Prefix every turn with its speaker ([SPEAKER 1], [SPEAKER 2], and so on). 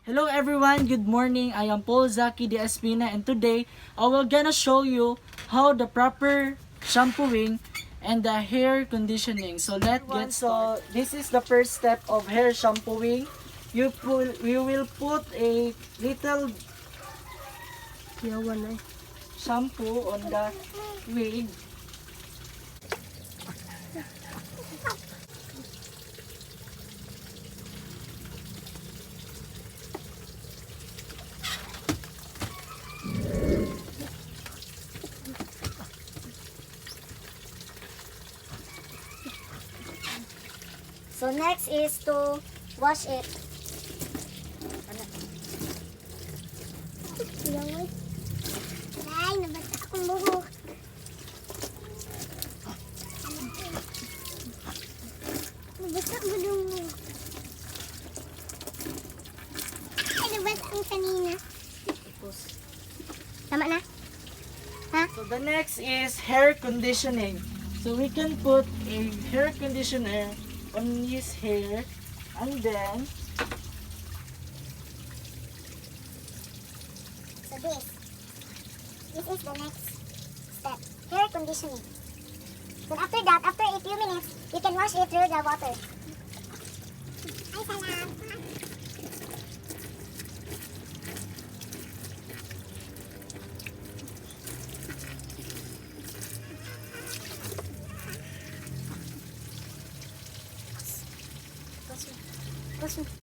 [SPEAKER 1] Hello everyone, good morning. I am Paul Zaki de Espina and today I will gonna show you how the proper shampooing and the hair conditioning. So let's get started. So this is the first step of hair shampooing. You will put a little shampoo on the wig.
[SPEAKER 2] So next is to wash it. Ay, nabasa akong buhok. Nabasa mo mo. Ay, nabasa ang kanina. Tama na? Ha?
[SPEAKER 1] So the next is hair conditioning. So we can put a hair conditioner on his hair and then
[SPEAKER 2] So this is the next step. Hair conditioning. Then after that, after a few minutes, you can wash it through the water. Ay, salam. Wash.